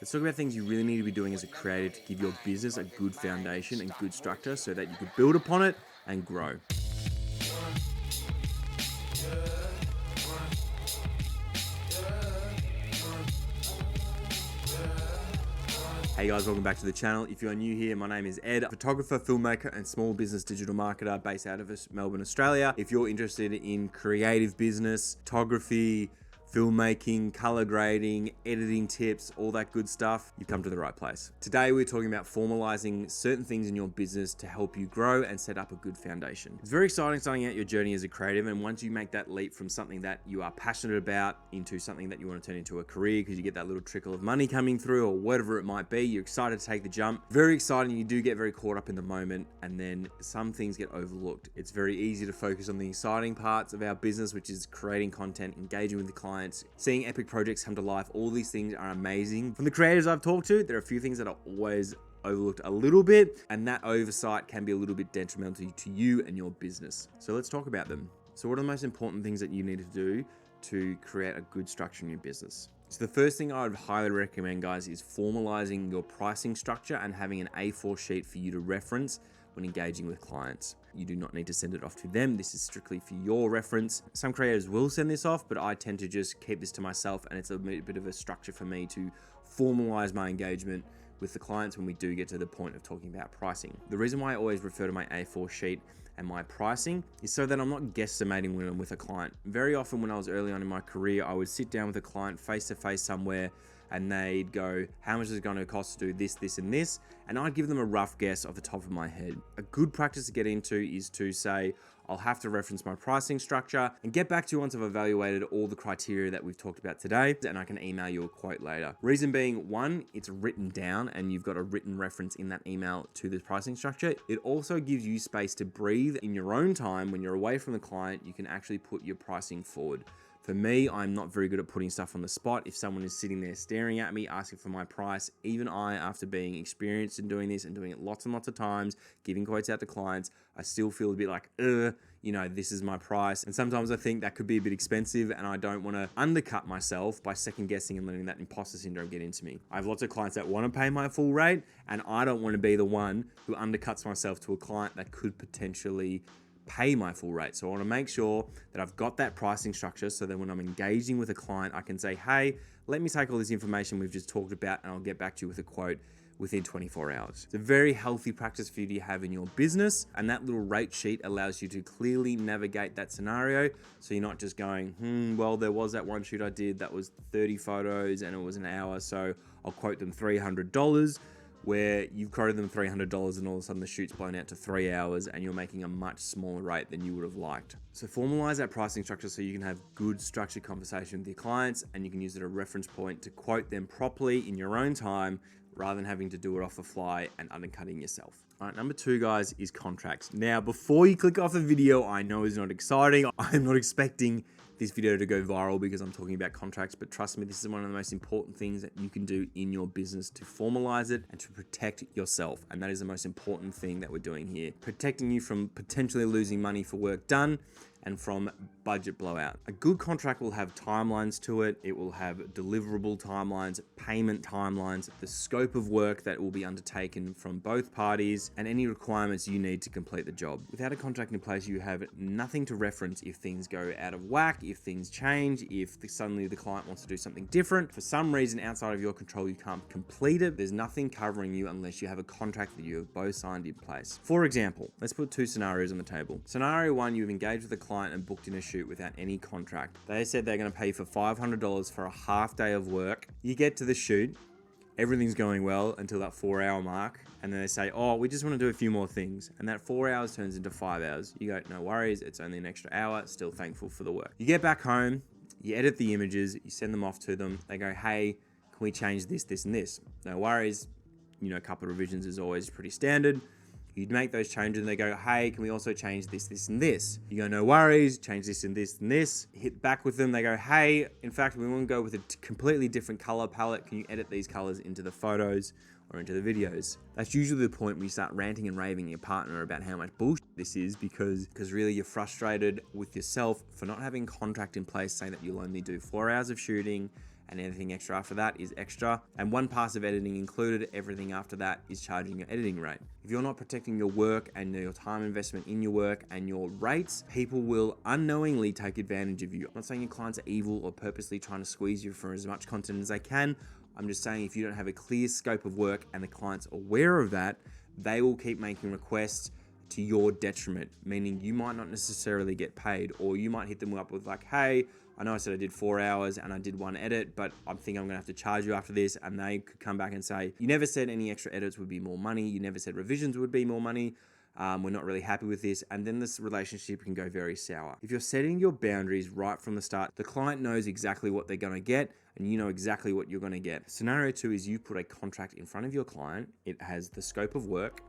Let's talk about things you really need to be doing as a creative to give your business a good foundation and good structure so that you can build upon it and grow. Hey guys, welcome back to the channel. If you're new here, my name is Ed, photographer, filmmaker, and small business digital marketer based out of Melbourne, Australia. If you're interested in creative business, photography, filmmaking, color grading, editing tips, all that good stuff, you've come to the right place. Today, we're talking about formalizing certain things in your business to help you grow and set up a good foundation. It's very exciting starting out your journey as a creative, and once you make that leap from something that you are passionate about into something that you want to turn into a career because you get that little trickle of money coming through or whatever it might be, you're excited to take the jump. Very exciting. You do get very caught up in the moment, and then some things get overlooked. It's very easy to focus on the exciting parts of our business, which is creating content, engaging with the clients, seeing epic projects come to life. All these things are amazing. From the creators I've talked to, there are a few things that are always overlooked a little bit, and that oversight can be a little bit detrimental to you and your business. So let's talk about them. So what are the most important things that you need to do to create a good structure in your business? So the first thing I would highly recommend, guys, is formalizing your pricing structure and having an A4 sheet for you to reference when engaging with clients. You do not need to send it off to them. This is strictly for your reference. Some creators will send this off, but I tend to just keep this to myself, and it's a bit of a structure for me to formalize my engagement with the clients when we do get to the point of talking about pricing. The reason why I always refer to my A4 sheet and my pricing is so that I'm not guesstimating when I'm with a client. Very often when I was early on in my career, I would sit down with a client face to face somewhere, and they'd go, how much is it going to cost to do this, this, and this? And I'd give them a rough guess off the top of my head. A good practice to get into is to say, I'll have to reference my pricing structure and get back to you once I've evaluated all the criteria that we've talked about today, and I can email you a quote later. Reason being, one, it's written down and you've got a written reference in that email to this pricing structure. It also gives you space to breathe in your own time. When you're away from the client, you can actually put your pricing forward. For me, I'm not very good at putting stuff on the spot. If someone is sitting there staring at me, asking for my price, even I, after being experienced in doing this and doing it lots and lots of times, giving quotes out to clients, I still feel a bit like, this is my price. And sometimes I think that could be a bit expensive, and I don't want to undercut myself by second guessing and letting that imposter syndrome get into me. I have lots of clients that want to pay my full rate, and I don't want to be the one who undercuts myself to a client that could potentially pay my full rate. So I want to make sure that I've got that pricing structure so that when I'm engaging with a client, I can say, hey, let me take all this information we've just talked about and I'll get back to you with a quote within 24 hours. It's a very healthy practice for you to have in your business, and that little rate sheet allows you to clearly navigate that scenario. So you're not just going, well, there was that one shoot I did that was 30 photos and it was an hour, so I'll quote them $300. Where you've quoted them $300 and all of a sudden the shoot's blown out to 3 hours and you're making a much smaller rate than you would have liked. So formalize that pricing structure so you can have good structured conversation with your clients, and you can use it as a reference point to quote them properly in your own time rather than having to do it off the fly and undercutting yourself. All right, number 2, guys, is contracts. Now, before you click off the video, I know it's not exciting. I'm not expecting this video to go viral because I'm talking about contracts, but trust me, this is one of the most important things that you can do in your business to formalize it and to protect yourself. And that is the most important thing that we're doing here. Protecting you from potentially losing money for work done and from budget blowout. A good contract will have timelines to it. It will have deliverable timelines, payment timelines, the scope of work that will be undertaken from both parties, and any requirements you need to complete the job. Without a contract in place, you have nothing to reference if things go out of whack, if things change, if suddenly the client wants to do something different. For some reason outside of your control, you can't complete it. There's nothing covering you unless you have a contract that you have both signed in place. For example, let's put 2 scenarios on the table. Scenario 1, you've engaged with a client and booked in a shoot without any contract. They said they're going to pay for $500 for a half day of work. You get to the shoot, everything's going well until that 4-hour mark, and then they say, oh, we just want to do a few more things, and that 4 hours turns into 5 hours. You go, no worries, it's only an extra hour, still thankful for the work. You get back home, you edit the images, you send them off to them, they go, hey, can we change this, this, and this? No worries, a couple of revisions is always pretty standard. You'd make those changes and they go, hey, can we also change this, this, and this? You go, no worries, change this and this and this. Hit back with them, they go, hey, in fact, we want to go with a completely different color palette. Can you edit these colors into the photos or into the videos? That's usually the point where you start ranting and raving at your partner about how much bullshit this is because really you're frustrated with yourself for not having a contract in place saying that you'll only do 4 hours of shooting and anything extra after that is extra. And one pass of editing included, everything after that is charging your editing rate. If you're not protecting your work and your time investment in your work and your rates, people will unknowingly take advantage of you. I'm not saying your clients are evil or purposely trying to squeeze you for as much content as they can. I'm just saying if you don't have a clear scope of work and the client's aware of that, they will keep making requests to your detriment, meaning you might not necessarily get paid, or you might hit them up with like, hey, I know I said I did 4 hours and I did one edit, but I think I'm gonna have to charge you after this. And they could come back and say, you never said any extra edits would be more money. You never said revisions would be more money. We're not really happy with this. And then this relationship can go very sour. If you're setting your boundaries right from the start, the client knows exactly what they're gonna get and you know exactly what you're gonna get. Scenario 2 is you put a contract in front of your client. It has the scope of work,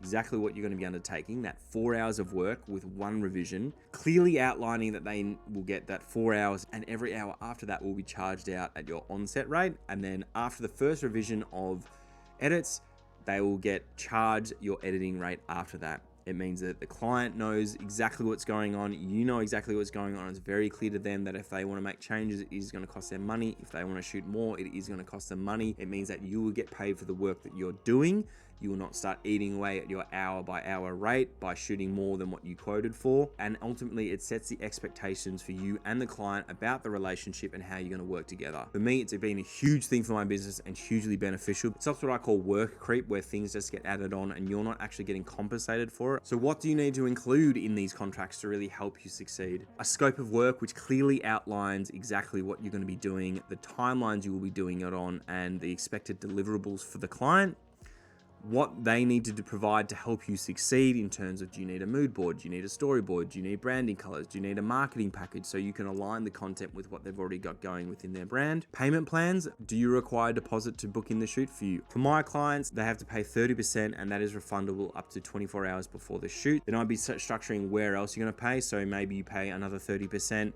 exactly what you're going to be undertaking, that 4 hours of work with one revision, clearly outlining that they will get that 4 hours and every hour after that will be charged out at your onset rate. And then after the first revision of edits, they will get charged your editing rate after that. It means that the client knows exactly what's going on. You know exactly what's going on. It's very clear to them that if they want to make changes, it is going to cost them money. If they want to shoot more, it is going to cost them money. It means that you will get paid for the work that you're doing. You will not start eating away at your hour by hour rate by shooting more than what you quoted for. And ultimately, it sets the expectations for you and the client about the relationship and how you're going to work together. For me, it's been a huge thing for my business and hugely beneficial. It stops what I call work creep, where things just get added on and you're not actually getting compensated for it. So what do you need to include in these contracts to really help you succeed? A scope of work which clearly outlines exactly what you're going to be doing, the timelines you will be doing it on, and the expected deliverables for the client. What they need to provide to help you succeed in terms of, do you need a mood board? Do you need a storyboard? Do you need branding colors? Do you need a marketing package so you can align the content with what they've already got going within their brand? Payment plans. Do you require a deposit to book in the shoot for you? For my clients, they have to pay 30% and that is refundable up to 24 hours before the shoot. Then I'd be structuring where else you're going to pay. So maybe you pay another 30%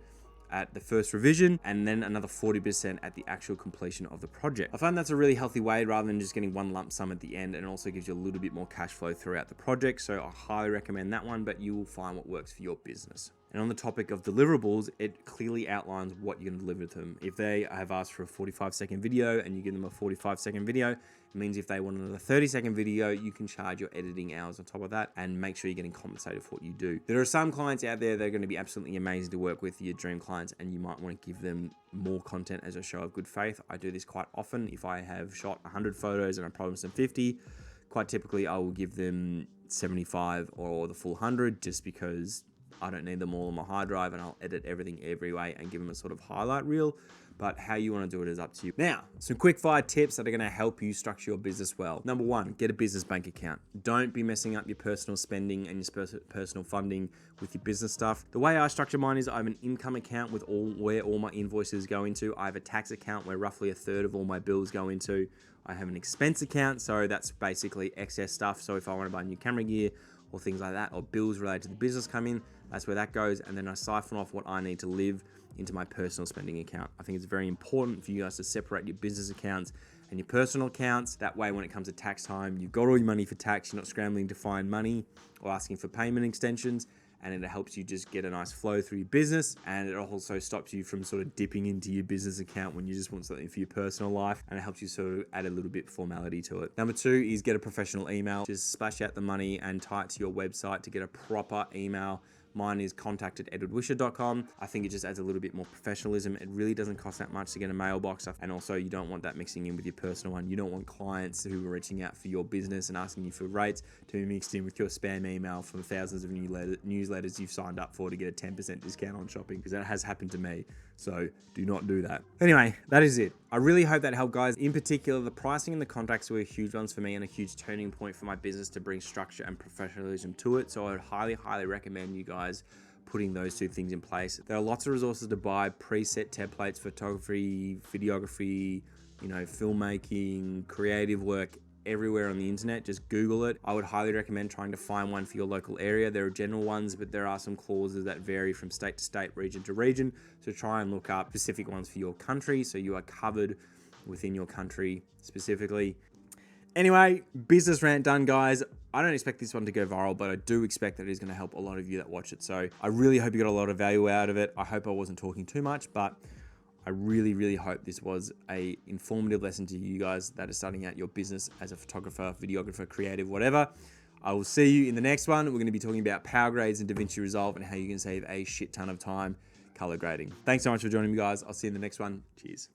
at the first revision and then another 40% at the actual completion of the project. I find that's a really healthy way rather than just getting one lump sum at the end, and it also gives you a little bit more cash flow throughout the project. So I highly recommend that one, but you will find what works for your business. And on the topic of deliverables, it clearly outlines what you're going to deliver to them. If they have asked for a 45-second video and you give them a 45-second video, it means if they want another 30-second video, you can charge your editing hours on top of that and make sure you're getting compensated for what you do. There are some clients out there that are going to be absolutely amazing to work with, your dream clients, and you might want to give them more content as a show of good faith. I do this quite often. If I have shot 100 photos and I promise them 50, quite typically I will give them 75 or the full 100 just because I don't need them all on my hard drive, and I'll edit everything every way and give them a sort of highlight reel. But how you want to do it is up to you. Now, some quick fire tips that are going to help you structure your business well. Number 1, get a business bank account. Don't be messing up your personal spending and your personal funding with your business stuff. The way I structure mine is I have an income account with where all my invoices go into. I have a tax account where roughly 1/3 of all my bills go into. I have an expense account, so that's basically excess stuff. So if I want to buy new camera gear or things like that, or bills related to the business come in, that's where that goes. And then I siphon off what I need to live into my personal spending account. I think it's very important for you guys to separate your business accounts and your personal accounts. That way, when it comes to tax time, you've got all your money for tax. You're not scrambling to find money or asking for payment extensions. And it helps you just get a nice flow through your business. And it also stops you from sort of dipping into your business account when you just want something for your personal life. And it helps you sort of add a little bit of formality to it. Number 2 is get a professional email. Just splash out the money and tie it to your website to get a proper email. Mine is contact@edwardwisher.com. I think it just adds a little bit more professionalism. It really doesn't cost that much to get a mailbox. And also, you don't want that mixing in with your personal one. You don't want clients who are reaching out for your business and asking you for rates to be mixed in with your spam email from thousands of newsletters you've signed up for to get a 10% discount on shopping, because that has happened to me. So do not do that. Anyway, that is it. I really hope that helped, guys. In particular, the pricing and the contracts were huge ones for me and a huge turning point for my business to bring structure and professionalism to it. So I would highly recommend you guys putting those 2 things in place. There are lots of resources to buy, preset templates, photography, videography, filmmaking, creative work, everywhere on the internet. Just Google it. I would highly recommend trying to find one for your local area. There are general ones, but there are some clauses that vary from state to state, region to region. So try and look up specific ones for your country so you are covered within your country specifically. Anyway, business rant done, guys. I don't expect this one to go viral, but I do expect that it is going to help a lot of you that watch it. So I really hope you got a lot of value out of it. I hope I wasn't talking too much, but I really, really hope this was a informative lesson to you guys that are starting out your business as a photographer, videographer, creative, whatever. I will see you in the next one. We're going to be talking about power grades and DaVinci Resolve and how you can save a shit ton of time color grading. Thanks so much for joining me, guys. I'll see you in the next one. Cheers.